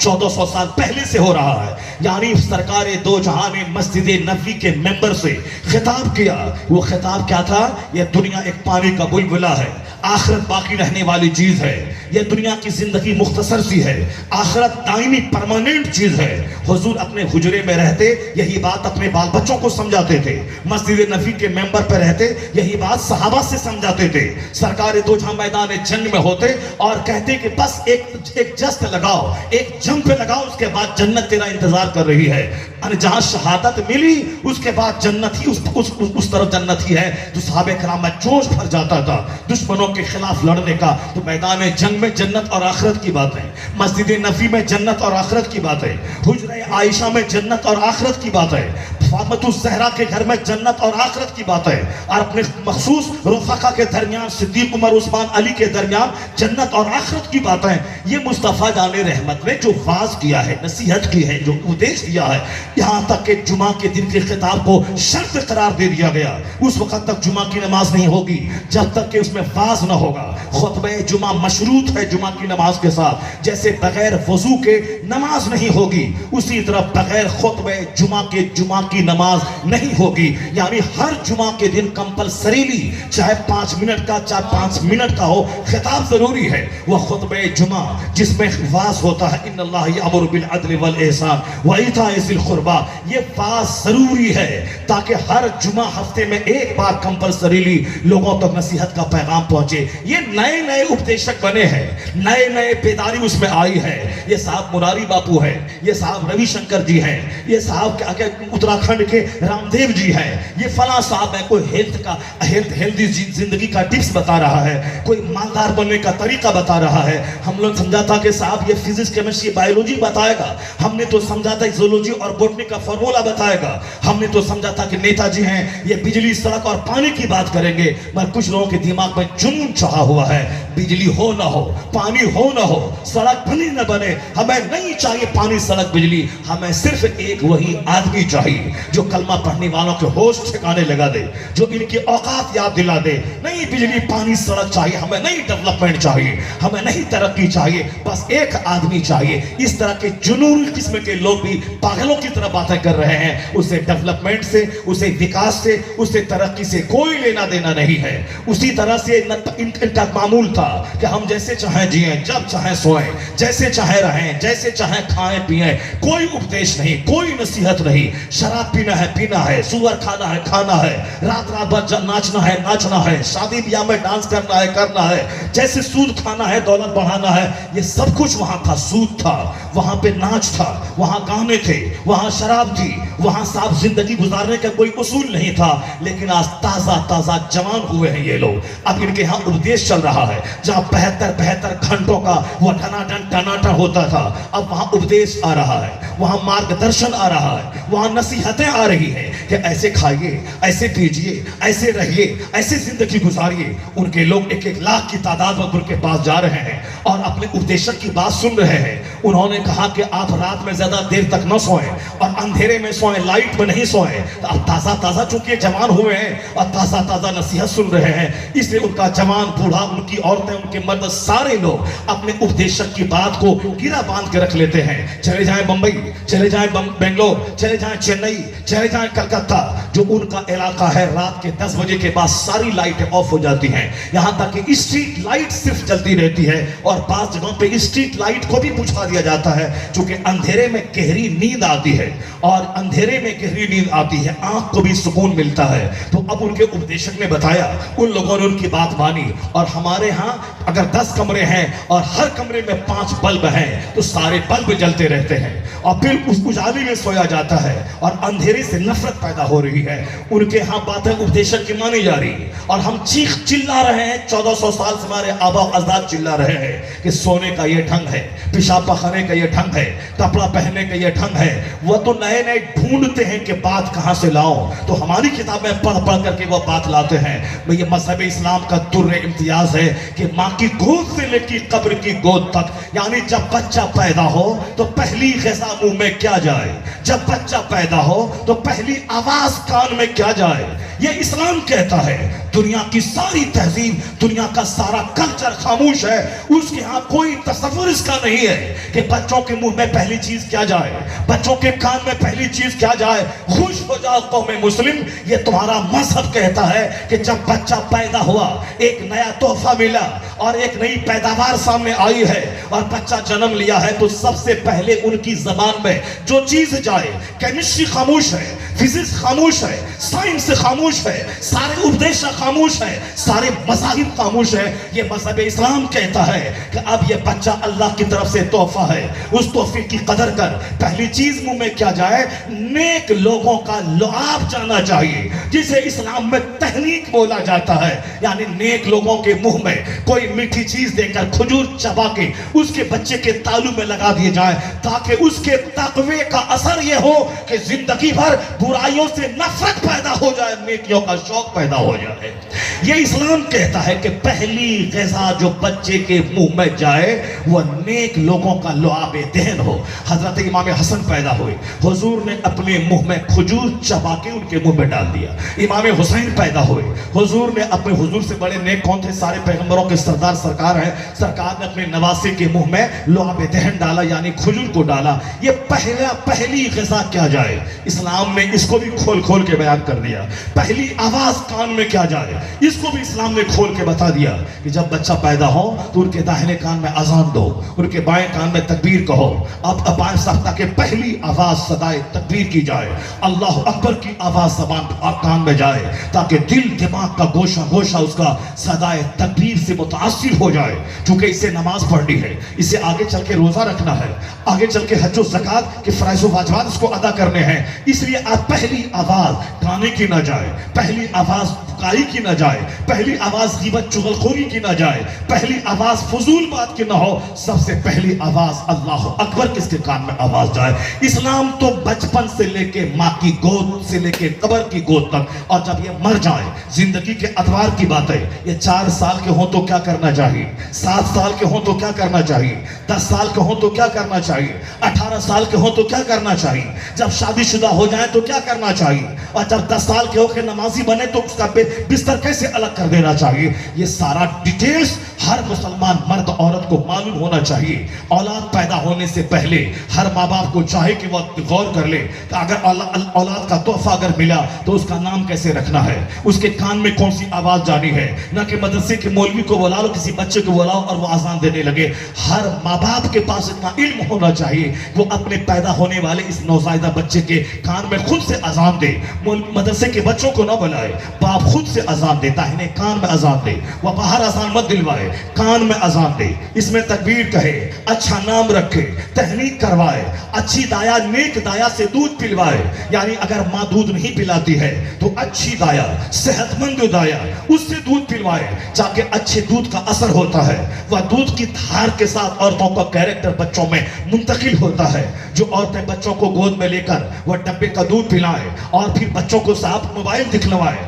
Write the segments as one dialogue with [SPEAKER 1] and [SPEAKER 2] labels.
[SPEAKER 1] 1400 سال پہلے سے ہو رہا ہے. یعنی سرکار دو جہاں نے مسجد نبوی کے ممبر سے خطاب کیا. وہ خطاب کیا تھا؟ یہ دنیا ایک پانی کا بلبلہ ہے، آخرت باقی رہنے والی چیز ہے. یہ دنیا کی زندگی مختصر سی ہے، آخرت دائمی پرماننٹ چیز ہے. حضور اپنے حجرے میں رہتے یہی بات اپنے بال بچوں کو سمجھاتے تھے، مسجد نبوی کے ممبر پہ رہتے یہی بات صحابہ سے سمجھاتے تھے. سرکار دو جہاں میدان جنگ میں ہوتے اور کہتے کہ بس ایک جست لگاؤ، ایک جمپ پہ لگاؤ، اس کے بعد جنت تیرا انتظار کر رہی ہے. جہاں شہادت ملی اس کے بعد جنت ہی اس طرف جنت ہی ہے. تو صحابہ کرام میں جوش بھر جاتا تھا دشمنوں کے خلاف لڑنے کا. تو میدان جنگ میں جنت اور آخرت کی بات ہے، مسجد نبوی میں جنت اور آخرت کی بات ہے، حجرہ عائشہ میں جنت اور آخرت کی بات ہے، فاطمہ الزہرا کے گھر میں جنت اور آخرت کی بات ہے، اور اپنے مخصوص رفقا کے درمیان صدیق عمر عثمان علی کے درمیان جنت اور آخرت کی بات ہے. یہ مصطفیٰ جان رحمت نے جو واز کیا ہے، نصیحت کی ہے، جو اپدیش دیا ہے، یہاں تک کہ جمعہ کے دن کے خطاب کو شرط قرار دے دیا گیا. اس وقت تک جمعہ کی نماز نہیں ہوگی جب تک کہ اس میں واز نہ ہوگا. خطبہ جمعہ مشروط ہے جمعہ کی نماز کے ساتھ. جیسے بغیر وضو کے نماز نہیں ہوگی، اسی طرح بغیر خطبہ جمعہ کے جمعہ کی نماز نہیں ہوگی. یعنی ہر جمعہ کے دن کمپلسریلی چاہے 5 منٹ کا چاہے 5 منٹ کا ہو خطاب ضروری ہے. وہ خطبہ جمعہ جس میں واز ہوتا ہے ان اللہ یامر بالعدل والاحسان وایتاء ذی القربی، یہ واز ضروری ہے تاکہ ہر جمعہ ہفتے میں ایک بار کمپلسریلی لوگوں تک نصیحت کا پیغام پہنچے. یہ نئے نئے اپدیشک بنے ہیں، نئے نئے بیداری اس میں آئی ہے. یہ صاحب مراری باپو ہے، یہ صاحب روی شنکر جی ہیں، یہ صاحب اتراکھنڈ کے رام دیو جی ہیں، یہ فلاں صاحب ہے. کوئی ہیلتھی زندگی کا ٹپس بتا رہا ہے، کوئی مالدار بننے کا طریقہ بتا رہا ہے. ہم لوگ سمجھا تھا کہ صاحب یہ فزکس کیمسٹری بایولوجی بتائے گا، ہم نے تو سمجھا تھا زولوجی اور بوٹنی کا فارمولا بتائے گا، ہم نے تو سمجھا تھا کہ نیتا جی ہیں یہ بجلی سڑک اور پانی کی بات کریں گے. مگر کچھ لوگوں کے دماغ میں جنون چڑھا ہوا ہے، بجلی ہو نہ ہو، پانی ہو نہ ہو، سڑک بنے نہ بنے، ہمیں نہیں چاہیے پانی سڑک بجلی، ہمیں صرف ایک وہی آدمی چاہیے جو کلمہ پڑھنے والوں کے ہوش ٹھکانے لگا دے، جو ان کی اوقات یاد دلا دے. نہیں بجلی پانی سڑک چاہیے، ہمیں نہیں ڈیولپمنٹ چاہیے، ہمیں نہیں ترقی چاہیے، بس ایک آدمی چاہیے. اس طرح کے جنون قسم کے لوگ بھی پاگلوں کی طرح باتیں کر رہے ہیں. اسے ڈیولپمنٹ سے، اسے وکاس سے، اسے ترقی سے کوئی لینا دینا نہیں ہے. اسی طرح سے ان کا معمول تھا کہ ہم جیسے چاہیں جئیں، جب چاہیں سوئیں، جیسے چاہیں رہیں، جیسے چاہیں کھائیں پیئیں. کوئی اپدیش نہیں، کوئی نصیحت نہیں. شراب پینا ہے، سور کھانا ہے، رات بھر ناچنا ہے، شادی بیاہ میں ڈانس کرنا ہے، جیسے سود کھانا ہے، دولت بڑھانا ہے. یہ سب کچھ وہاں تھا، سود تھا، وہاں پہ ناچ تھا، وہاں گانے تھے، وہاں شراب تھی، وہاں صاف زندگی گزارنے کا کوئی اصول نہیں تھا. لیکن آج تازہ جوان ہوئے ہیں یہ لوگ. اب ان کے ہاں اپدیش چل رہا ہے. جہاں 72 گھنٹوں کا وہ ٹناٹن ہوتا تھا، اب وہاں اپدیش آ رہا ہے، وہاں مارگدرشن آ رہا ہے، وہاں نصیحتیں آ رہی ہیں کہ ایسے کھائیے، ایسے پیجیے، ایسے رہیے، ایسے زندگی گزاریے. ان کے لوگ 1 لاکھ کی تعداد میں ان کے پاس جا رہے ہیں اور اپنے اپدیشک کی بات سن رہے ہیں. انہوں نے کہا کہ آپ رات میں زیادہ دیر تک نہ سوئیں اور اندھیرے میں سوئیں، لائٹ میں نہیں سوئیں. اب تازہ چونکہ جوان ہوئے ہیں اور تازہ نصیحت سن رہے ہیں، اس لیے ان کا جوان بوڑھا، ان کی عورتیں، ان کے مرد، سارے لوگ اپنے اپدیشک کی بات کو گرا باندھ کے رکھ لیتے ہیں. چلے جائیں بمبئی، چلے جائیں بنگلور، چلے جائیں چنئی، چلے جائیں کلکتہ، جو ان کا علاقہ ہے، رات کے 10 بجے کے بعد ساری لائٹیں آف ہو جاتی ہیں. یہاں تک کہ اسٹریٹ لائٹ صرف جلتی رہتی ہے اور بعض جگہوں پہ اسٹریٹ لائٹ کو بھی بجھا دیا جاتا ہے، چونکہ اندھیرے میں گہری نیند آتی ہے اور اندھیرے میں گہری نیند آتی ہے، آنکھ کو بھی سکون ملتا ہے. تو اب ان کے اپدیشک نے بتایا، ان لوگوں نے ان کی بات مانی. اور ہمارے ہاں اگر 10 کمرے ہیں اور ہر کمرے میں 5 بلب ہیں تو سارے بلب جلتے رہتے ہیں اور پھر اس اجالی میں سویا جاتا ہے اور اندھیرے سے نفرت پیدا ہو رہی ہے. ان کے ہاں باتیں اپدیشک کی مانی جا رہی اور ہم چلا رہے ہیں. 1400 سال سے ہمارے آبا و اجداد چلا رہے ہیں کہ سونے کا یہ ڈھنگ ہے، پیشاب پخانے کا یہ ڈھنگ ہے، کپڑا پہننے کا یہ ڈھنگ ہے. وہ تو نئے ڈھونڈتے ہیں کہ بات کہاں سے لاؤں، تو ہماری کتابیں پڑھ کر کے وہ بات لاتے ہیں. یہ مذہب اسلام کا در امتیاز ہے کہ ماں کی گود سے لے کے قبر کی گود تک، یعنی جب بچہ پیدا ہو تو پہلی غذا منہ میں کیا جائے، جب بچہ پیدا ہو تو پہلی آواز کان میں کیا جائے، یہ اسلام کہتا ہے. دنیا کی ساری تہذیب، دنیا کا سارا کلچر خاموش ہے، اس کے ہاں کوئی تصور اس کا نہیں ہے کہ بچوں کے منہ میں پہلی چیز کیا جائے، بچوں کے کان میں پہلی چیز کیا جائے۔ خوش ہو جاؤ قوم مسلم، یہ تمہارا مذہب کہتا ہے کہ جب بچہ پیدا ہوا، ایک نیا تحفہ ملا اور ایک نئی پیداوار سامنے آئی ہے اور بچہ جنم لیا ہے، تو سب سے پہلے ان کی زبان میں جو چیز جائے، کیمسٹری خاموش ہے، فزکس خاموش ہے، سائنس خاموش ہے، سارے اپدیش خاموش ہے، سارے مذاہب خاموش ہے، یہ مذہب اسلام کہتا ہے کہ اب یہ بچہ اللہ کی طرف سے تحفہ ہے، اس تحفے کی قدر کر۔ پہلی چیز منہ میں کیا جائے؟ نیک لوگوں کا لعاب جانا چاہیے، جسے اسلام میں تہنیک بولا جاتا ہے، یعنی نیک لوگوں کے منہ میں کوئی میٹھی چیز دے کر، کھجور چبا کے اس کے بچے کے تالو میں لگا دیے جائیں، تاکہ اس کے تقوی کا اثر یہ ہو کہ زندگی بھر برائیوں سے نفرت پیدا ہو جائے، نیکیوں کا شوق پیدا ہو جائے۔ یہ اسلام کہتا ہے کہ پہلی غذا جو بچے کے منہ میں جائے وہ نیک لوگوں کا لعاب دہن ہو۔ حضرت امام حسن پیدا ہوئے، حضور نے اپنے منہ میں کھجور چبا کے ان کے منہ میں ڈال دیا۔ امام حسین پیدا ہوئے، حضور نے اپنے، حضور سے بڑے نیک کون تھے؟ سارے پیغمبروں کے سردار سرکار ہیں، سرکار نے اپنے نواسے کے منہ میں لعاب دہن ڈالا، یعنی کھجور کو ڈالا۔ یہ پہلی غذا کیا جائے؟ اسلام نے اس کو بھی کھول کھول کے بیان کر دیا۔ پہلی آواز کان میں کیا جائے؟ اس کو بھی اسلام نے کھول کے بتا دیا کہ جب بچہ پیدا ہو تو ان کے داہنے کان میں اذان دو، ان کے بائیں کان میں تکبیر کہو، اب بائیں صف تک پہلی آواز صدائے تکبیر کی جائے، اللہ اکبر کی آواز زبان کان میں جائے، تاکہ دل دماغ کا گوشہ گوشہ اس کا صدائے تکبیر سے متاثر ہو جائے۔ چونکہ اسے نماز پڑھنی ہے، اسے آگے چل کے روزہ رکھنا ہے، آگے چل کے حج و زکات کے فرائض و واجبات اس کو ادا کرنے ہیں، اس لیے آپ پہلی آواز گانے کی نہ جائے، پہلی آواز بکائی کی نہ جائے، پہلی آواز غیبت چغلخوری کی نہ جائے، پہلی آواز فضول بات کی نہ ہو، سب سے پہلی آواز اللہ اکبر کس کے کان میں آواز جائے۔ اسلام تو بچپن سے لے کے ماں کی گود سے لے کے قبر کی گود تک، اور جب یہ مر جائے، زندگی کے ادوار کی بات ہے، یہ 4 سال کے ہوں تو کیا کرنا چاہیے، 7 سال کے ہوں تو کیا کرنا چاہیے، 10 سال کے ہوں تو کیا کرنا چاہیے، 18 سال کے ہوں تو کیا کرنا چاہیے، جب شادی شدہ ہو جائیں تو کیا کرنا چاہیے، اور جب 10 سال کے ہو کے نمازی بنے تو اس کا بستر کیسے الگ کر دینا چاہیے۔ یہ سارا ڈیٹیلز ہر مسلمان مرد عورت کو معلوم ہونا چاہیے۔ اولاد پیدا ہونے سے پہلے ہر ماں باپ کو چاہے کہ وہ غور کر لے کہ اگر اولاد کا تحفہ اگر ملا تو اس کا نام کیسے رکھنا ہے، اس کے کان میں کون سی آواز جانی ہے، نہ کہ مدرسے کے مولوی کو بلا لو، کسی بچے کو بلاؤ اور وہ اذان دینے لگے۔ ہر ماں باپ کے پاس اتنا علم ہونا چاہیے وہ اپنے پیدا ہونے والے اس نوزائیدہ بچے کے کان میں خود سے اذان دے، مدرسے کے بچوں کو نہ بلائے، باپ خود سے اذان دیتا ہے، کان میں اذان دے، وہ باہر اذان مت دلوائے، کان میں اذان دے، اس میں تکبیر کہے، اچھا نام رکھے، تہنیک کروائے، اچھی دایا نیک دایا سے دودھ پلوائے، یعنی اگر ماں دودھ نہیں پلاتی ہے تو اچھی دایا صحت مند دایا اس سے دودھ پلوائے، تاکہ اچھے دودھ کا اثر ہوتا ہے، وہ دودھ کی دھار کے ساتھ عورتوں کا کیریکٹر بچوں میں منتقل ہوتا ہے۔ جو عورتیں بچوں کو گود میں لے کر وہ ڈبے کا دودھ پلائیں اور پھر بچوں کو صاحب موبائل دکھلوائیں،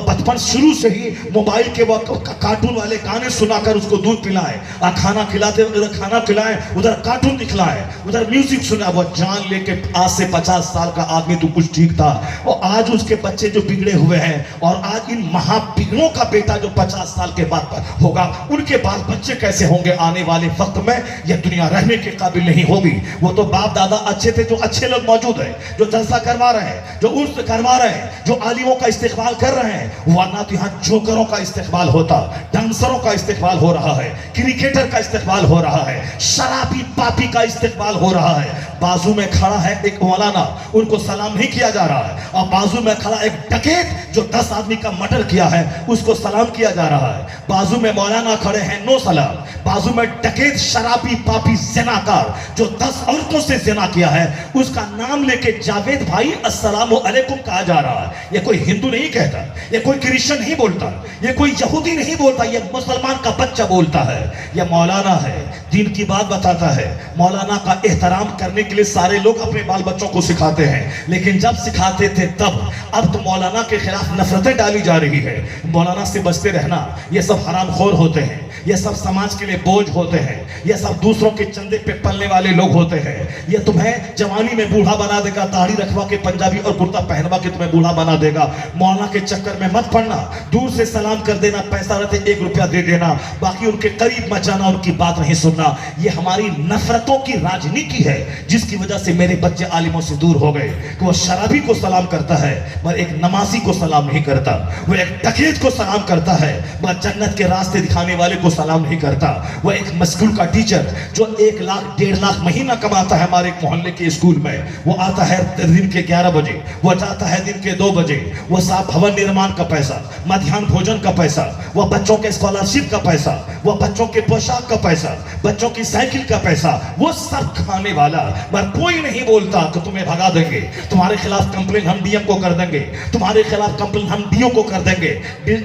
[SPEAKER 1] بچپن شروع سے ہی موبائل کے وقت کارٹون والے گانے سنا کر اس کو دودھ پلائیں، اور کھانا کھلاتے ادھر کھانا کھلائیں، ادھر کارٹون دکھلائیں، ادھر میوزک سنا، وہ جان لے کے آج سے 50 سال کا آدمی تو کچھ ٹھیک تھا، اور آج اس کے بچے جو بگڑے ہوئے ہیں، اور آج ان مہا بگڑوں کا بیٹا جو 50 سال کے بعد ہوگا، ان کے بعد بچے کیسے ہوں گے آنے والے وقت میں؟ یہ دنیا رہنے کے قابل نہیں ہوگی۔ وہ تو باپ دادا اچھے تھے جو اچھے لوگ موجود ہیں، جو جلسہ کروا رہے ہیں، جو عرس کروا رہے ہیں، جو عالموں کا استقبال کر رہے ہیں، ورنہ تو یہاں جوکروں کا استقبال ہوتا، ڈانسروں کا استقبال ہو رہا ہے، کرکٹر کا استقبال ہو رہا ہے، شرابی پاپی کا استقبال ہو رہا ہے۔ بازو میں کھڑا ہے ایک مولانا، ان کو سلام نہیں کیا جا رہا ہے، اور بازو میں کھڑا ایک ڈکیت جو 10 آدمی کا مرڈر کیا ہے اس کو سلام کیا جا رہا ہے۔ بازو میں مولانا کھڑے ہیں، نو سلام۔ بازو میں ڈکیت شرابی پاپی زناکار جو 10 عورتوں سے زنا کیا ہے اس کا نام لے کے جاوید بھائی السلام علیکم کہا جا رہا ہے۔ یہ کوئی ہندو نہیں کہتا، یہ کوئی کرسچن نہیں بولتا، یہ کوئی یہودی نہیں بولتا، یہ مسلمان کا بچہ بولتا ہے یہ مولانا ہے، دین کی بات بتاتا ہے، مولانا کا احترام کرنے کے لیے سارے لوگ اپنے بال بچوں کو سکھاتے ہیں، لیکن جب سکھاتے تھے تب، اب تو مولانا کے خلاف نفرتیں ڈالی جا رہی ہے۔ مولانا سے بچتے رہنا، یہ سب حرام خور ہوتے ہیں، یہ سب سماج کے لیے بوجھ ہوتے ہیں، یہ سب دوسروں کے چندے پہ پلنے والے لوگ ہوتے ہیں، یہ تمہیں جوانی میں بوڑھا بنا دے گا، داڑھی رکھوا کے پنجابی اور کرتا پہنوا کے تمہیں بوڑھا بنا دے گا۔ مولانا کے چکر میں مت پڑنا، دور سے سلام کر دینا، پیسہ رہتے 1 روپیہ دے دینا، باقی ان کے قریب مت جانا، ان کی بات نہیں سننا۔ یہ ہماری نفرتوں کی راجنیتی ہے جس کی وجہ سے میرے بچے عالموں سے دور ہو گئے کہ وہ شرابی کو سلام کرتا ہے مگر ایک نمازی کو سلام نہیں کرتا، وہ ایک ڈکیت کو سلام کرتا ہے مگر جنت کے راستے دکھانے والے کو سلام نہیں کرتا، وہ ایک اسکول کا ٹیچر جو 1 لاکھ 1.5 لاکھ مہینہ کماتا ہے ہمارے ایک محلے کے اسکول میں، وہ آتا ہے دن کے 11 بجے، وہ جاتا ہے دن کے 2 بجے، وہ صاحب بھون نرمان کا پیسہ، مدھیان بھوجن کا پیسہ، وہ بچوں کے اسکالرشپ کا پیسہ، وہ بچوں کے پوشاک کا پیسہ، بچوں کی سائیکل کا پیسہ، وہ سب کھانے والا، مگر کوئی نہیں بولتا کہ تمہیں بھگا دیں گے، تمہارے خلاف کمپلین ہم ڈی ایم کو کر دیں گے، تمہارے خلاف کمپلین ہم ڈی او کو کر دیں گے،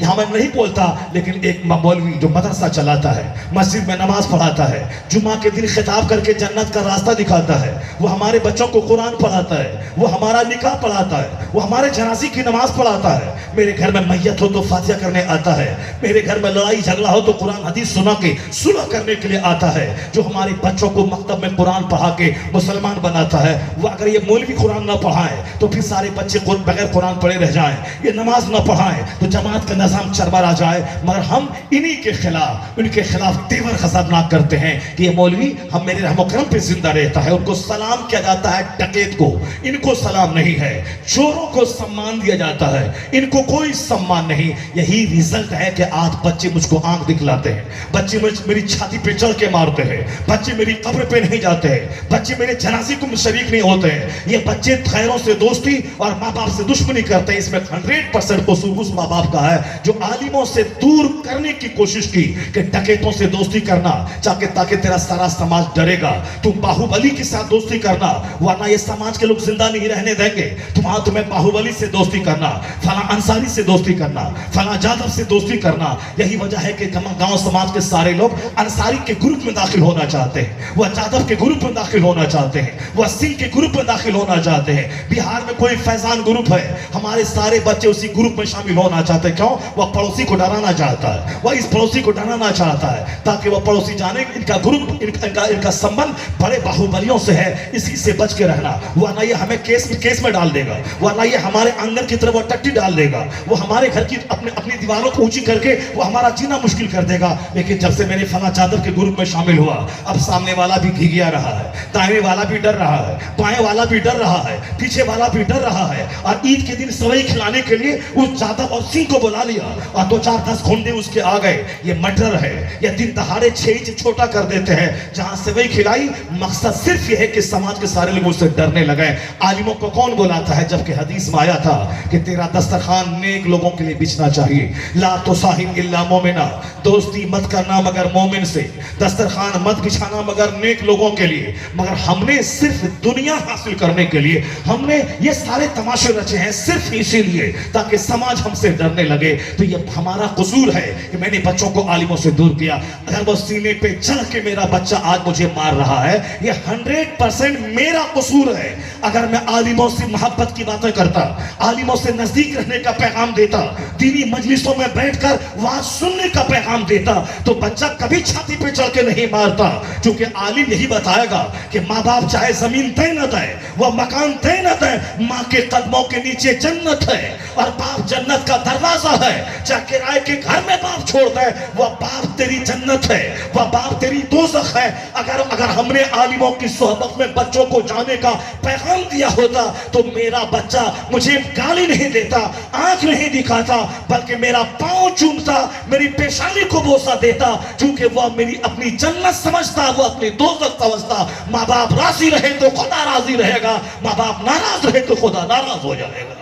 [SPEAKER 1] ہمیں نہیں بولتا۔ لیکن ایک مولوی جو مدرسہ چلاتا ہے، مسجد میں نماز پڑھاتا ہے، جمعہ کے دن خطاب کر کے جنت کا راستہ دکھاتا ہے، وہ ہمارے بچوں کو قرآن پڑھاتا ہے، وہ ہمارا نکاح پڑھاتا ہے، وہ ہمارے جنازے کی نماز پڑھاتا ہے، میرے گھر میں میت ہو تو فاتحہ کرنے آتا ہے، میرے گھر میں لڑائی جھگڑا ہو تو قرآن حدیث سنا کے صلح کرنے کے لیے آتا ہے، جو ہمارے بچوں کو مکتب میں قرآن پڑھا کے مسلمان بناتا ہے۔ وہ اگر یہ مولوی قرآن نہ پڑھائے تو پھر سارے بچے بغیر قرآن پڑھے رہ جائیں، یہ نماز نہ پڑھائیں تو جماعت کا نظام چربر آ جائے، مگر ہم انہی کے خلاف، ان کے خلاف تیور خطرناک کرتے ہیں کہ یہ مولوی ہم میرے رحم و کرم پہ زندہ رہتا ہے، ان کو سلام کیا جاتا ہے ڈکیت کو، ان کو سلام نہیں ہے، چوروں کو سمان دیا جاتا ہے، ان کو کوئی سمان نہیں۔ یہی ریزلٹ ہے کہ آج بچے مجھ کو آنکھ دکھلاتے ہیں، بچے میری چھاتی پہ چڑھ کے مارتے ہیں، بچے میری قبر پہ نہیں جاتے ہیں، بچے میرے جنازے کو شریک نہیں ہوتے ہیں، یہ بچے غیروں سے دوستی اور ماں باپ سے دشمنی کرتے ہیں۔ اس میں 100% قصور اس ماں باپ کا ہے جو عالموں سے دور کرنے کی کوشش کی کہ ڈکیتوں سے دوستی کرنا تاکہ تیرا سارا سماج ڈرے گا، تم باہوبلی کے ساتھ دوستی کرنا ورنہ یہ سماج کے لوگ زندہ نہیں رہنے دیں گے، تمہیں باہوبلی سے دوستی کرنا، فلاں انصاری سے دوستی کرنا، فلاں جادو سے دوستی کرنا۔ یہی وجہ ہے کہ گاؤں سماج کے سارے لوگ انصاری کے گروپ میں داخل ہونا چاہتے ہیں، وہ جادو کے گروپ میں داخل ہونا چاہتے ہیں، وہ سنگھ کے گروپ میں داخل ہونا چاہتے ہیں۔ بہار میں کوئی فیضان گروپ ہے، ہمارے سارے بچے اسی گروپ میں شامل ہونا چاہتے ہیں۔ کیوں؟ وہ پڑوسی کو ڈرانا چاہتا ہے، وہ اس پڑوسی کو ڈرانا چاہتا ہے تاکہ وہ پڑوسی جانے ان کا گروپ، ان کا سمبند بڑے باہوبلیوں سے ہے، اسی سے بچ کے رہنا، ورنہ یہ ہمیں کیس میں ڈال دے گا، ورنہ یہ ہمارے آنگن کی طرف وہ ٹٹی ڈال دے گا، وہ ہمارے گھر کی اپنی دیواروں کو اونچی کر کے وہ ہمارا جینا مشکل کر دے گا۔ لیکن جب سے میں نے فلاں جادو کے گروپ میں شامل ہوا، اب سامنے والا بھی گھگیا رہا ہے، دائیں والا بھی ڈر رہا ہے، بائیں والا بھی ڈر رہا ہے، پیچھے والا بھی ڈر رہا ہے، اور عید کے دن سوئی کھلانے کے لیے اس جادو اور سنگھ کو بلا لیا اور 2-4-10 گھنڈے اس کے آ گئے۔ یہ مٹر ہے، یہ دن دہاڑے 6 انچ چھوٹا کر دیتے ہیں، جہاں سوئی کھلائی مقصد صرف یہ ہے کہ سماج کے سارے لوگ اس سے ڈرنے لگے۔ عالموں کو کون بلاتا ہے جبکہ حدیث میں آیا تھا کہ تیرا دسترخوان نیک لوگوں کے لیے بچھنا چاہیے، لا تصاحب الا مومنا، دوستی مت کرنا مگر مومن سے، دسترخوان مت بچھانا مگر نیک لوگوں کے لیے۔ مگر ہم نے صرف دنیا حاصل کرنے کے لیے ہم نے یہ سارے تماشے رچے ہیں، صرف اسی لیے تاکہ سماج ہم سے ڈرنے لگے۔ تو یہ ہمارا قصور ہے کہ میں نے بچوں کو عالموں سے دور کیا۔ اگر وہ سینے پہ چڑھ کے میرا بچہ آج مجھے مار رہا ہے، یہ 100% میرا قصور ہے۔ اگر میں عالموں سے محبت کی باتیں کرتا، عالموں سے نزدیک رہنے کا پیغام دیتا، دینی مجلسوں میں بیٹھ کر وعظ سننے کا پیغام دیتا، تو بچہ کبھی چھاتی پہ چڑھ کے نہیں مارتا، کیونکہ عالم یہی بتائے گا کہ ماں باپ چاہے زمین دے نہ دے، وہ مکان دے نہ دے، ماں کے قدموں کے نیچے جنت ہے، اور باپ جنت کا دروازہ ہے۔ چاہے کرائے کے گھر میں باپ چھوڑ دے، وہ باپ تیری جنت ہے، وہ باپ تیری دوزخ ہے۔ اگر ہم نے عالموں کی صحبت میں بچوں کو جانے کا پیغام دیا ہوتا تو میرا بچہ مجھے گالی نہیں دیتا، آنکھ نہیں دکھاتا، بلکہ میرا پاؤں چومتا، میری پیشانی کو بوسہ دیتا، چونکہ وہ میری اپنی جنت سمجھتا، وہ اپنی دوزخ سمجھتا۔ ماں باپ راضی رہے تو خدا راضی رہے گا، ماں باپ ناراض رہے تو خدا ناراض ہو جائے گا۔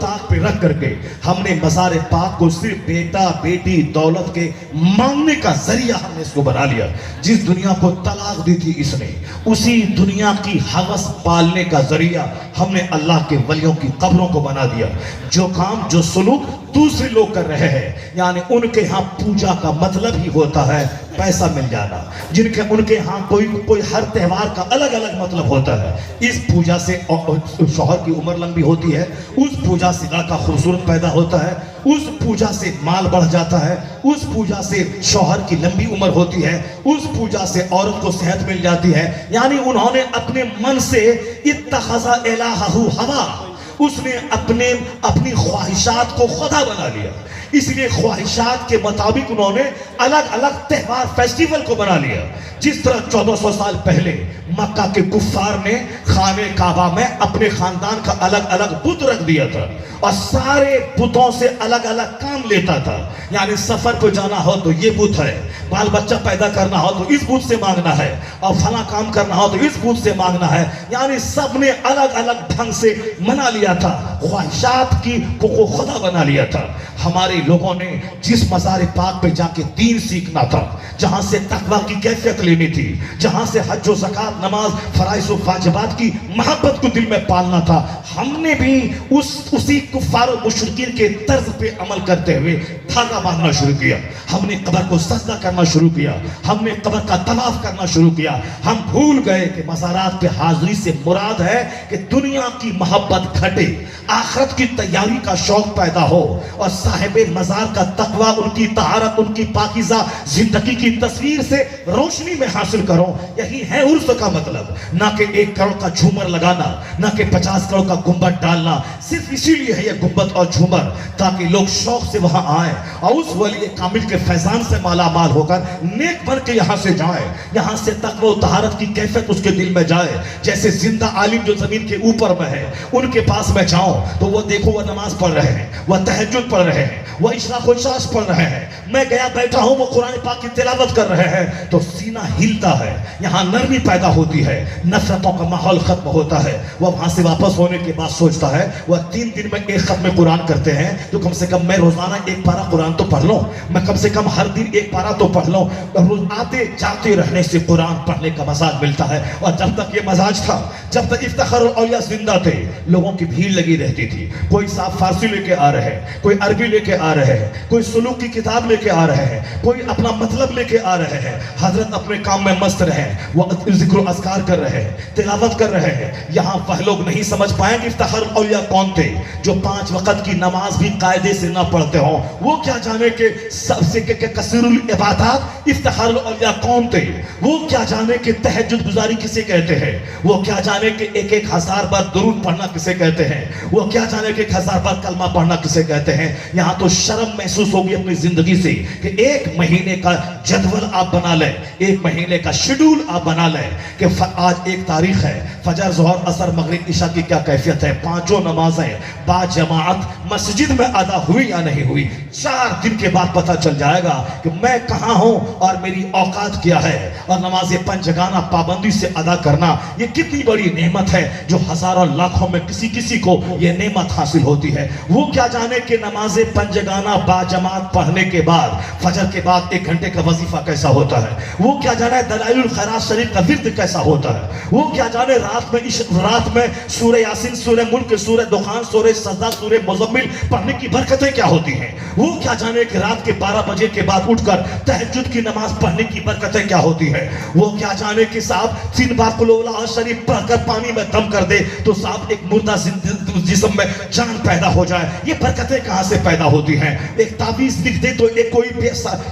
[SPEAKER 1] طاق پہ رکھ کر کے ہم نے مزار پاک کو صرف بیٹا بیٹی دولت کے مانگنے کا ذریعہ ہم نے اس کو بنا لیا. جس دنیا کو طلاق دی تھی اس نے, اسی دنیا کی ہوس پالنے کا ذریعہ ہم نے اللہ کے ولیوں کی قبروں کو بنا دیا. جو کام جو سلوک دوسرے لوگ کر رہے ہیں, یعنی ان کے ہاں پوجا کا مطلب ہی ہوتا ہے پیسہ مل جانا, جن کے ان کے ہاں کوئی ہر تہوار کا الگ الگ مطلب ہوتا ہے. اس پوجا سے شوہر کی عمر لمبی ہوتی ہے, اس پوجا سے لڑکا خوبصورت پیدا ہوتا ہے, اس پوجا سے مال بڑھ جاتا ہے, اس پوجا سے شوہر کی لمبی عمر ہوتی ہے, اس پوجا سے عورت کو صحت مل جاتی ہے. یعنی انہوں نے اپنے من سے اتخذ الہہ ہوا, اس نے اپنی خواہشات کو خدا بنا لیا. اس لیے خواہشات کے مطابق انہوں نے الگ الگ تہوار فیسٹیول کو بنا لیا. جس طرح 1400 سال پہلے مکہ کے کفار نے خانہ کعبہ میں اپنے خاندان کا الگ الگ بت رکھ دیا تھا اور سارے بتوں سے الگ الگ کام لیتا تھا. یعنی سفر کو جانا ہو تو یہ بت ہے, بال بچہ پیدا کرنا ہو تو اس بت سے مانگنا ہے, اور فلاں کام کرنا ہو تو اس بت سے مانگنا ہے. یعنی سب نے الگ الگ ڈھنگ سے منا لیا تھا, خواہشات کی کو خدا بنا لیا تھا. ہمارے لوگوں نے جس مزار پاک پہ جا کے دین سیکھنا تھا, جہاں سے تقوی کی کیفیت لینی تھی, جہاں سے حج و زکات نماز فرائض و واجبات کی محبت کو دل میں پالنا تھا, ہم نے بھی اسی کفار و مشرکین کے طرز پہ عمل کرتے ہوئے دھاگا باندھنا شروع کیا. ہم نے قبر کو سجدہ کرنا شروع کیا, ہم نے قبر کا طواف کرنا شروع کیا. ہم بھول گئے کہ مزارات پہ حاضری سے مراد ہے کہ دنیا کی محبت گھٹے, آخرت کی تیاری کا شوق پیدا ہو, اور صاحب مزار کا تقوی, ان کی طہارت, ان کی پاکیزہ زندگی کی تصویر سے روشنی میں حاصل کرو. یہی ہے عرس کا مطلب, نہ کہ 1 کروڑ کا جھومر لگانا, نہ کہ 50 کروڑ کا گنبد ڈالنا. صرف اسی لیے ہے یہ گنبد اور جھومر تاکہ لوگ شوق سے وہاں آئیں اور اس ولی کامل کے فیضان سے مالا مال ہو کر نیک بن کے یہاں سے جائیں, یہاں سے تقوی و طہارت کی کیفیت اس کے دل میں جائے. جیسے زندہ عالم جو زمین کے اوپر میں ہے, ان کے پاس میں جاؤں تو وہ دیکھو وہ نماز پڑھ رہے ہیں, وہ تہجد پڑھ رہے ہیں, وہ اشراق و اشراق پڑھ رہے ہیں. میں گیا بیٹھا ہوں, وہ قرآن پاک کی تلاوت کر رہے ہیں, تو سینہ ہلتا ہے, یہاں نرمی پیدا ہوتی ہے, نفرتوں کا ماحول ختم ہوتا ہے. وہ وہاں سے واپس ہونے کے بعد سوچتا ہے وہ 3 دن میں 1 ختم قرآن کرتے ہیں, تو کم سے کم میں روزانہ 1 پارہ قرآن تو پڑھ لوں, میں کم سے کم ہر دن 1 پارہ تو پڑھ لوں. روز آتے جاتے رہنے سے قرآن پڑھنے کا مزاج ملتا ہے. اور جب تک یہ مزاج تھا, جب تک افتخار الاولیاء زندہ تھے, لوگوں کی بھیڑ لگی رہتی تھی. کوئی صاحب فارسی لے کے آ رہے ہیں, کوئی عربی لے کے آ رہے ہیں, کوئی سلوک کی کتاب لے کے آ رہے ہیں, کوئی اپنا مطلب لے کے آ رہے ہیں. حضرت اپنے کام میں مست رہے, وہ ذکر و اذکار کر رہے ہیں, تلاوت کر رہے ہیں. یہاں وہ لوگ نہیں سمجھ پائیں کہ افتخار الاولیاء کون تھے, جو 5 وقت کی نماز بھی قاعدے سے نہ پڑھتے ہوں. وہ کیا جانے کہ سب سے کثیر العبادات افتخار الاولیاء کون تھے. وہ کیا جانے کہ تہجد گزاری کسے کہتے ہیں. وہ کیا جانے کہ 1,000 بار درود پڑھنا کسے کہتے ہیں. وہ کیا جانے کہ 1,000 بار کلمہ پڑھنا کسے کہتے ہیں. یہاں تو شرم محسوس ہوگی اپنی زندگی سے کہ 1 مہینے کا جدول آپ بنا لیں, 1 مہینے کا شیڈول آپ بنا لیں کہ آج 1 تاریخ ہے, فجر ظہر عصر مغرب عشاء کی کیا کیفیت ہے, 5 نمازیں با جماعت مسجد میں ادا ہوئی یا نہیں ہوئی. 4 دن کے بعد پتہ چل جائے گا کہ میں کہاں ہوں اور میری اوقات کیا ہے. اور نماز 5 جگانہ پابندی سے ادا کرنا یہ کتنی بڑی نعمت ہے جو ہزاروں لاکھوں میں کسی کو یہ نعمت حاصل ہوتی ہے. وہ کیا جانے کہ نماز 5 جگانہ با جماعت پڑھنے کے بعد فجر کے بعد 1 گھنٹے کا وظیفہ کیسا ہوتا ہے. وہ کیا جانے دلائل الخیرات شریف کا ورد کیسا ہوتا ہے. وہ کیا جانے رات میں سورہ یاسین, سورہ ملک, سورہ دخان, سورہ سجدہ, سورہ مزمل پڑھنے کی برکتیں کیا ہوتی ہیں. وہ کیا جانے کہ رات کے 12 بجے کے بعد اٹھ کر تہجد کی نماز پڑھنے کی برکتیں کیا ہوتی ہیں. وہ کیا جانے کہ صاحب 3 بار قل اعوذ شریف پڑھ کر پانی میں دم کر دے تو صاحب ایک مردہ جسم میں جان پیدا ہو جائے. یہ برکتیں کہاں سے پیدا ہوتی ہیں. ایک تعویذ لکھ دے تو ایک کوئی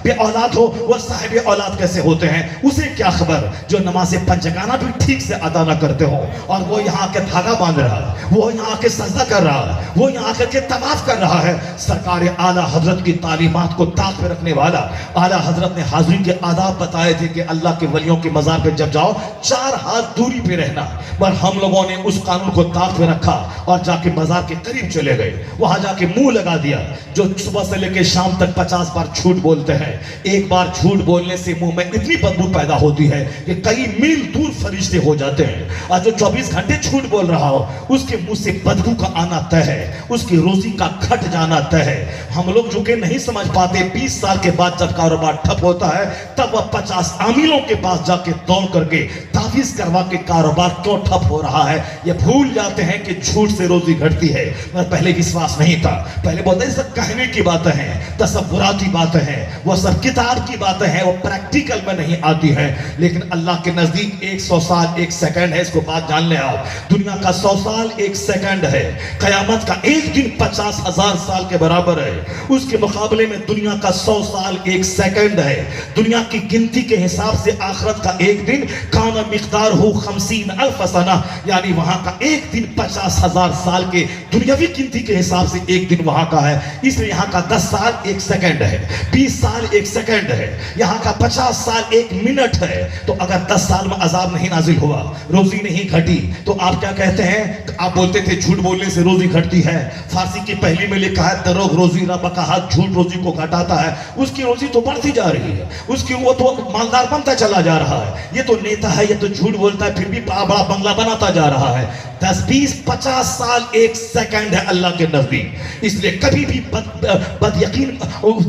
[SPEAKER 1] بے اولاد ہو, وہ صاحب اولاد کیسے ہوتے ہیں. اسے کیا خبر جو نماز 5 جگانہ بھی ٹھیک سے ادا نہ کرتے ہو, اور وہ یہاں کے دھاگا باندھ رہا ہے, وہ یہاں کے سجدہ کر رہا ہے, وہ یہاں کے طواف کر رہا ہے. سرکار اعلیٰ حضرت کی تعلیمات کو طاق پہ رکھنے والا اعلیٰ حضرت نے حاضری کے آداب بتائے تھے کہ اللہ کے ولیوں کے مزار پہ جب جاؤ 4 ہاتھ دوری پہ رہنا. پر ہم لوگوں نے اس قانون کو طاق پہ رکھا, اور جب جا کے بازار کے قریب چلے گئے, وہاں جا کے منہ لگا دیا. جو صبح سے لے کے شام تک 50 بار جھوٹ بولتے ہیں, ایک بار جھوٹ بولنے سے منہ میں اتنی بدبو پیدا ہوتی ہے کہ کئی میل دور فرشتے ہو جاتے ہیں. اور جو 24 گھنٹے جھوٹ بول رہا ہو اس کے منہ سے بدبو کا آنا طے ہے, اس کی روزی کا کھٹ جانا طے ہے. ہم لوگ جو کہ نہیں سمجھ پاتے, 20 سال کے بعد جب کاروبار ٹھپ ہوتا ہے تب وہ 50 عاملوں کے پاس جا کے دوڑ کر کے تعویذ کروا کے کاروبار کیوں ٹھپ ہو رہا ہے یہ بھول جاتے ہیں کہ جھوٹ سے روزی گھٹتی ہے. پہلے وشواس نہیں تھا, پہلے بولتے ہیں سب کہنے کی باتیں ہیں, تصوراتی باتیں ہیں, وہ سب کتاب کی باتیں ہیں, وہ پریکٹیکل میں نہیں آتی ہیں. لیکن اللہ کے نزدیک 100 سال 1 سیکنڈ ہے. اس کو بات جان لیں آپ, دنیا کا 100 سال 1 سیکنڈ ہے, قیامت کا ایک دن 50,000 سال کے برابر ہے. اس کے مقابلے میں دنیا کا 100 سال 1 سیکنڈ ہے. دنیا کی گنتی کے حساب سے آخرت کا ایک دن کان مقدارہ 50,000 سنہ, یعنی وہاں کا ایک دن 50,000 سال کے دنیاوی گنتی کے حساب سے ایک دن وہاں کا ہے. اس لیے یہاں کا 10 سال 1 سیکنڈ ہے, 20 سال 1 سیکنڈ ہے, یہاں کا 50 سال 1 منٹ ہے. تو اگر 10 سال میں عذاب نہیں نازل ہوا, روزی نہیں گھٹی, تو آپ کیا کہتے ہیں؟ آپ بولتے تھے جھوٹ بولنے سے روزی گھٹتی ہے. فارسی کی پہلی میں لکھا ہے دروغ روزی رب کا ہاتھ, جھوٹ روزی کو گھٹاتا ہے. اس کی روزی تو بڑھتی جا رہی ہے, اس کی وہ تو مالدار بنتا چلا جا رہا ہے. یہ تو نیتا ہے, یہ تو جھوٹ بولتا ہے, پھر بھی بڑا بنگلہ بناتا جا رہا ہے. 10 20 50 سال 1 سیکنڈ ہے اللہ کے نزدیک. اس لیے کبھی بھی بد یقین,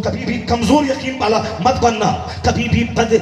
[SPEAKER 1] کبھی بھی کمزور یقین والا مت بننا, کبھی بھی بد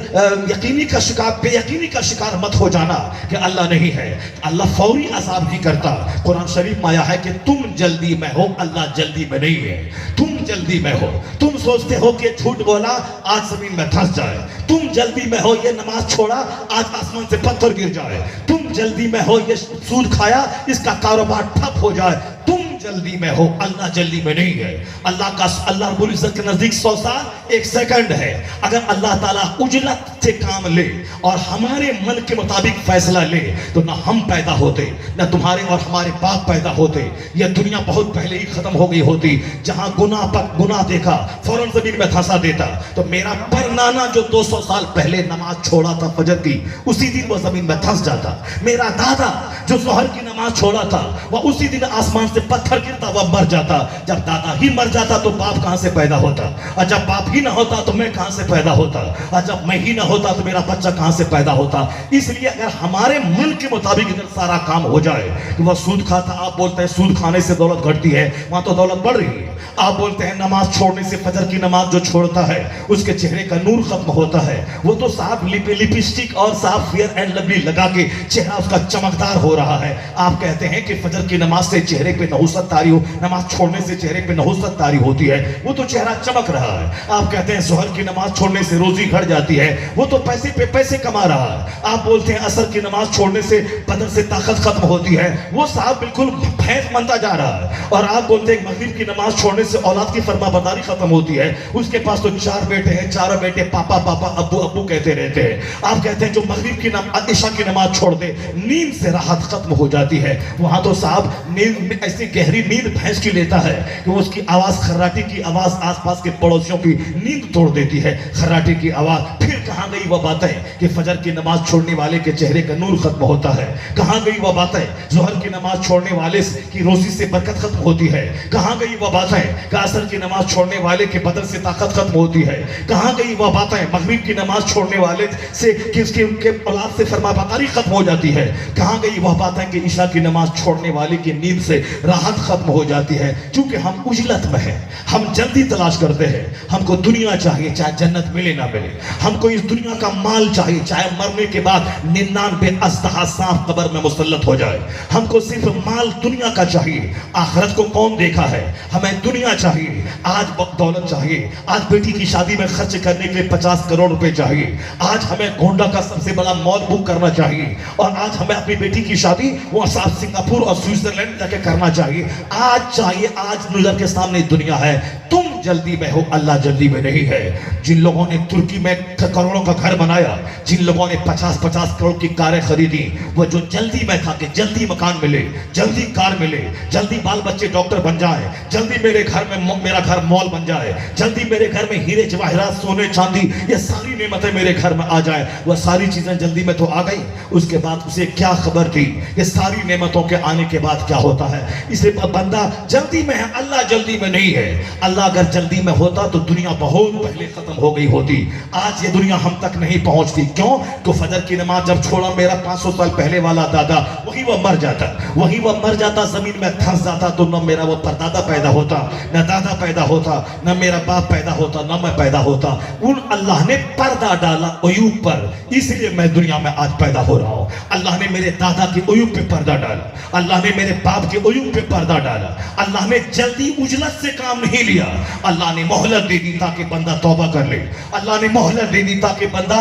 [SPEAKER 1] یقینی کا شکار, بے یقینی کا شکار مت ہو جانا کہ اللہ نہیں ہے. اللہ فوری عذاب نہیں کرتا. قرآن شریف میں آیا ہے کہ تم جلدی میں ہو, اللہ جلدی میں نہیں ہے. تم جلدی میں ہو, تم سوچتے ہو کہ جھوٹ بولا آج زمین میں دھس جائے. تم جلدی میں ہو, یہ نماز چھوڑا آج آسمان سے پتھر گر جائے. تم جلدی میں ہو, یہ سود کھایا اس کا کاروبار ٹھپ ہو جائے. تم جلدی میں ہو, اللہ جلدی میں نہیں ہے. اللہ رب العزت کے نزدیک 100 سال 1 سیکنڈ ہے. اگر اللہ تعالیٰ عجلت سے کام لے اور ہمارے من کے مطابق فیصلہ لے تو نہ ہم پیدا ہوتے, نہ تمہارے اور ہمارے باپ پیدا ہوتے. یہ دنیا بہت پہلے ہی ختم ہو گئی ہوتی. جہاں گناہ پر گناہ دیکھا فوراً زمین میں دھسا دیتا. تو میرا پرنانا جو 200 سال پہلے نماز چھوڑا تھا فجر کی, اسی دن وہ زمین میں دھس جاتا. میرا دادا جو ظہر کی نماز چھوڑا تھا وہ اسی دن آسمان سے پتھر گرتا وہ مر جاتا. جب دادا ہی مر جاتا تو باپ کہاں سے پیدا ہوتا, اور جب باپ ہی نہ ہوتا تو میں کہاں سے پیدا ہوتا, اور جب میں ہی نہ ہوتا تو میرا بچہ کہاں سے پیدا ہوتا. اس لیے اگر ہمارے من کے مطابق اگر سارا کام ہو جائے کہ وہ سود کھاتا, آپ بولتے ہیں سود کھانے سے دولت گھٹتی ہے, وہاں تو دولت بڑھ رہی ہے. آپ بولتے ہیں نماز چھوڑنے سے, فجر کی نماز جو چھوڑتا ہے اس کے چہرے کا نور ختم ہوتا ہے, وہ تو صاحب لپسٹک اور صاحب فیئر اینڈ لولی لگا کے چہرہ اس کا چمکدار ہو رہا ہے. آپ کہتے ہیں کہ فجر کی نماز سے چہرے پہ نحوست طاری ہو, نماز چھوڑنے سے چہرے پہ نحوست طاری ہوتی ہے, وہ تو چہرہ چمک رہا ہے. آپ کہتے ہیں ظہر کی نماز چھوڑنے سے روزی گھٹ جاتی ہے, وہ تو پیسے پہ پیسے کما رہا ہے. آپ بولتے ہیں عصر کی نماز چھوڑنے سے بدن سے طاقت ختم ہوتی ہے, وہ صاحب بالکل بھینس بنتا جا رہا ہے. اور آپ بولتے ہیں مغرب کی نماز چھوڑنے سے اولاد کی فرما برداری ختم ہوتی ہے, اس کے پاس تو 4 بیٹے ہیں, چاروں بیٹے پاپا پاپا ابو ابو کہتے رہتے ہیں. آپ کہتے ہیں جو مغرب کی عشاء کی نماز چھوڑ دے نیند سے راحت ختم ہو جاتی ہے, وہاں تو صاحب نیند ایسی گہری نیند بھینس کی لیتا ہے کہ اس کی آواز, خراٹی کی آواز آس پاس کے پڑوسیوں کی نیند توڑ دیتی ہے, خراٹی کی آواز. پھر کہاں گئی وہ باتیں کہ فجر کی نماز چھوڑنے والے کے چہرے کا نور ختم ہوتا ہے, کہاں گئی وہ باتیں ظہر کی نماز چھوڑنے والے کی روزی سے برکت ختم ہوتی ہے, کہاں گئی وہ باتیں کہ عصر کی نماز چھوڑنے والے کے بدن سے طاقت ختم ہوتی ہے, کہاں گئی وہ باتیں مغرب کی نماز چھوڑنے والے سے کہ اس کے اولاد سے فرما برداری ختم ہو جاتی ہے, کہاں گئی وہ باتیں کہ عشاء کی نماز چھوڑنے والے کی نیند سے راحت ختم ہو جاتی ہے. چونکہ ہم عجلت میں ہیں, ہم جلدی تلاش کرتے ہیں, ہم کو دنیا چاہیے چاہے جنت ملے نہ ملے, ہم کو اس دنیا کا مال چاہیے چاہے مرنے کے بعد 99 اژدہا سانپ قبر میں مسلط ہو جائے. ہم کو صرف مال دنیا کا چاہیے, آخرت کو کون دیکھا ہے, ہمیں دنیا چاہیے, آج دولت چاہیے, آج بیٹی کی شادی میں خرچ کرنے کے لیے 50 کروڑ روپے چاہیے, آج ہمیں گونڈا کا سب سے بڑا مال بک کرنا چاہیے, اور آج ہمیں اپنی بیٹی کی شادی وہ صاحب سنگاپور اور سوئٹزرلینڈ جا کے کرنا چاہیے. آج چاہیے, آج نظر کے سامنے دنیا ہے, تم جلدی میں ہو اللہ جلدی میں نہیں ہے۔ جن لوگوں نے ترکی میں کروڑوں کا گھر بنایا، جن لوگوں نے 50 کروڑ کی کاریں خریدی، وہ جو جلدی میں تھا کہ جلدی مکان ملے، جلدی کار ملے، جلدی بال بچے ڈاکٹر بن جائے، جلدی میرے گھر میں میرا گھر مال بن جائے، جلدی میرے گھر میں ہیرے جواہرات سونے چاندی یہ ساری نعمتیں میرے گھر میں آ جائیں، وہ ساری چیزیں جلدی میں تو آ گئی۔ اس کے بعد اسے کیا خبر تھی یہ ساری نعمتوں کے آنے کے بعد کیا ہوتا ہے؟ اس لیے بندہ جلدی میں ہے، اللہ جلدی میں نہیں ہے۔ اللہ اگر جلدی میں ہوتا تو دنیا بہت پہلے ختم ہو گئی ہوتی۔ آج یہ دنیا ہم تک نہیں پہنچتی، کیوں؟ کہ فجر کی نماز جب چھوڑا میرا 500 سال پہلے والا دادا وہی وہ مر جاتا زمین میں دھنس جاتا، تو نہ میرا وہ پردادا پیدا ہوتا، نہ دادا پیدا ہوتا، نہ میرا باپ پیدا ہوتا، نہ میں پیدا ہوتا۔ ان اللہ نے پردہ ڈالا عیوب پر، اس لیے میں دنیا میں آج پیدا ہو رہا ہوں۔ اللہ نے میرے دادا کے عیوب پہ پردہ ڈالا، اللہ نے میرے باپ کے عیوب پہ پردہ ڈالا۔ اللہ نے جلدی عجلت سے کام نہیں لیا، اللہ نے مہلت دے دی تاکہ بندہ توبہ کر لے، اللہ نے مہلت دے دی تاکہ بندہ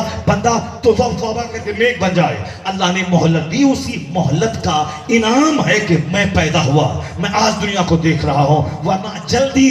[SPEAKER 1] توبہ کر کے نیک بن جائے۔ اللہ نے مہلت دی، اسی مہلت کا انعام ہے کہ میں پیدا ہوا، میں آج دنیا کو دیکھ رہا ہوں۔ ورنہ جلدی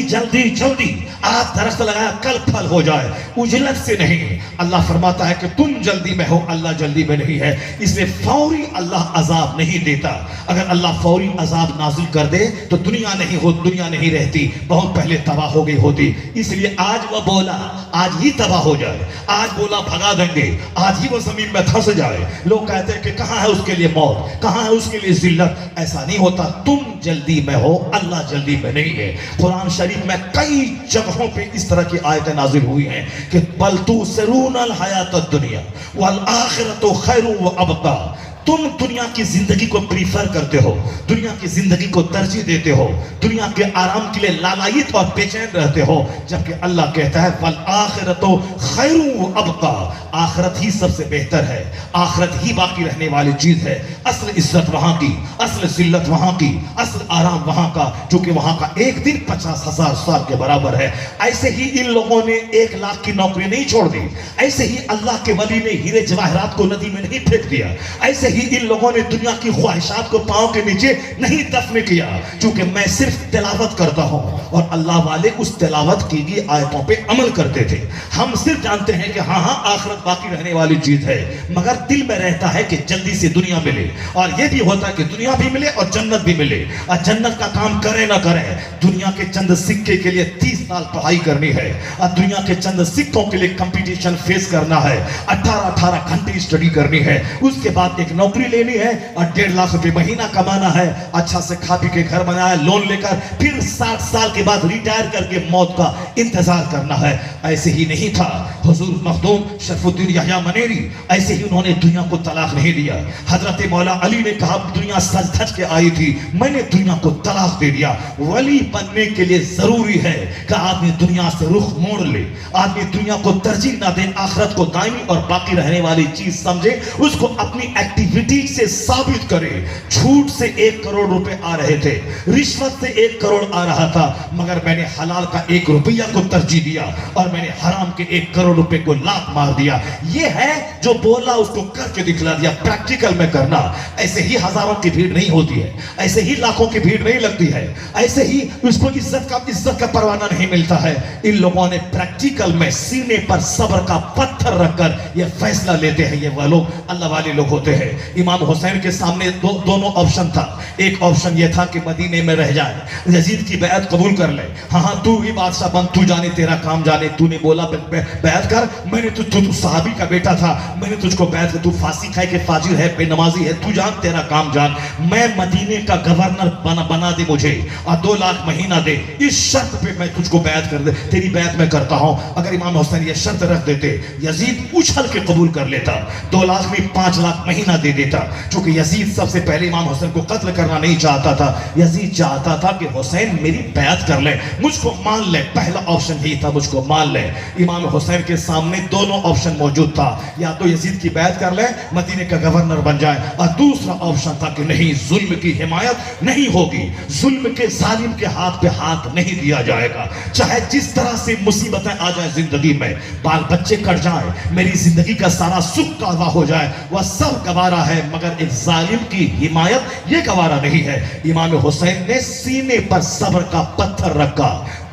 [SPEAKER 1] آج درخت لگایا کل پھل ہو جائے، عجلت سے نہیں۔ اللہ فرماتا ہے کہ تم جلدی میں ہو اللہ جلدی میں نہیں ہے، اس لیے فوری اللہ عذاب نہیں دیتا۔ اگر اللہ فوری عذاب نازل کر دے تو دنیا نہیں رہتی، بہت پہلے تباہ ہو گئی ہوتی۔ اس لیے آج وہ بولا آج ہی تباہ ہو جائے، آج بولا بھگا دیں گے، آج ہی وہ زمین میں دھنس جائے۔ لوگ کہتے ہیں کہ کہاں ہے اس کے لیے موت، کہاں ہے اس کے لیے ذلت؟ ایسا نہیں ہوتا، تم جلدی میں ہو اللہ جلدی میں نہیں ہے۔ قرآن شریف میں کئی جگہوں پہ اس طرح کی آیتیں نازل ہوئی ہیں کہ بل تؤثرون الحیات الدنیا والآخرۃ خیر وابقیٰ۔ تم دنیا کی زندگی کو پریفر کرتے ہو، دنیا کی زندگی کو ترجیح دیتے ہو، دنیا کے آرام کے لیے لالائیت اور بے چین رہتے ہو، جبکہ اللہ کہتا ہے والآخرۃ خیر وابقیٰ، آخرت ہی سب سے بہتر ہے، آخرت ہی باقی رہنے والی چیز ہے۔ اصل عزت وہاں کی، اصل ذلت وہاں کی، اصل آرام وہاں کا، چونکہ وہاں کا ایک دن 50,000 سال کے برابر ہے۔ ایسے ہی ان لوگوں نے 1 لاکھ کی نوکری نہیں چھوڑ دی، ایسے ہی اللہ کے ولی نے ہیرے جواہرات کو ندی میں نہیں پھینک دیا، ایسے ہی ان لوگوں نے دنیا کی خواہشات کو پاؤں کے نیچے نہیں دفن کیا، چونکہ میں صرف تلاوت کرتا ہوں اور اللہ والے اس تلاوت کی گئی آیتوں پہ عمل کرتے تھے۔ ہم صرف جانتے ہیں کہ ہاں آخرت باقی رہنے والی چیز ہے، مگر دل میں رہتا ہے کہ جلدی سے دنیا ملے، اور یہ بھی ہوتا ہے کہ دنیا بھی ملے اور جنت بھی ملے، اور جنت کا کام کرے نہ کرے، دنیا کے چند سکے کے لیے 30 سال پڑھائی کرنی ہے، اور دنیا کے چند سکوں کے لیے کمپٹیشن فیس کرنا ہے، 18 گھنٹے اسٹڈی کرنی ہے، اس کے بعد ایک نوکری لینی ہے اور 1.5 لاکھ روپے مہینہ کمانا ہے، اچھا سے کھا پی کے گھر بنایا لون لے کر، پھر 60 سال کے بعد ریٹائر کر کے موت کا انتظار کرنا ہے۔ ایسے ہی نہیں تھا حضور مخدوم شرف الدین یحییٰ منیری، ایسے ہی انہوں نے دنیا کو طلاق نہیں دیا۔ حضرت مولا علی نے کہا دنیا سج دھج کے آئی تھی، میں نے دنیا کو طلاق دے دیا۔ ولی بننے کے لیے ضروری ہے کہ آدمی دنیا سے رخ موڑ لے، آدمی دنیا کو ترجیح نہ دے، آخرت کو دائمی اور باقی رہنے والی چیز سمجھے، اس کو اپنی ایکٹیویٹی سے ثابت کرے۔ جھوٹ سے 1 کروڑ روپے آ رہے تھے، رشوت سے 1 کروڑ آ رہا تھا، مگر میں نے حلال کا 1 روپیہ کو ترجیح دیا اور میں نے حرام کے 1 کروڑ روپے کو لات مار دیا۔ یہ ہے جو بولا اس کو کر کے دکھلا دیا، پریکٹیکل میں کرنا۔ ایسے ہی ہزاروں کی بھیڑ نہیں ہوتی ہے، ایسے ہی لاکھوں کی بھیڑ نہیں لگتی ہے، ایسے ہی اس کو عزت کا پروانہ نہیں ملتا ہے۔ ان لوگوں نے پریکٹیکل میں سینے پر صبر کا پتھر رکھ کر یہ فیصلہ لیتے ہیں، یہ وہ لوگ اللہ والے لوگ ہوتے ہیں۔ امام حسین کے سامنے دونوں آپشن تھا، ایک آپشن یہ تھا کہ مدینے میں رہ جائے، یزید کی بیعت قبول کر لے، ہاں تو ہی بادشاہ بن، تو جانے تیرا کام جانے، تو نے بولا بیعت کر، میں نے تو صحابی کا بیٹا تھا، میں نے تجھ کو بیعت کر، تو فاسق ہے کہ فاجر ہے، بے نمازی ہے، تو جان تیرا کام جان، میں مدینے کا گورنر بنا دے مجھے اور 2 لاکھ مہینہ دے، اس شرط پہ میں تجھ کو بیعت کر دے، تیری بیعت میں کرتا ہوں۔ اگر امام حسین یہ شرط رکھ دیتے، یزید اچھل کے قبول کر لیتا، 2 لاکھ میں 5 لاکھ مہینہ دے دیتا، چونکہ یزید سب سے پہلے امام حسین کو قتل کرنا نہیں چاہتا تھا، یزید چاہتا تھا کہ حسین میری بیعت کر لے، مجھ کو مان لے، پہلا آپشن یہی تھا، مجھ کو مان لے۔ امام حسین کے سامنے دونوں آپشن موجود تھا، یا تو یزید کی بیعت کر لے، مدینے کا گورنر بن جائے، اور دوسرا آپشن تھا کہ نہیں، ظلم کی حمایت نہیں ہوگی، ظلم کے ظالم کے ہاتھ پہ ہاتھ نہیں دیا جائے گا، چاہے جس طرح سے مصیبتیں آ جائیں زندگی میں، بال بچے کٹ جائیں، میری زندگی کا سارا سکھ کعبہ ہو جائے، وہ سب گوارا ہے، مگر ایک ظالم کی حمایت یہ گوارا نہیں ہے۔ امام حسین نے سینے پر صبر کا پتھر رکھا،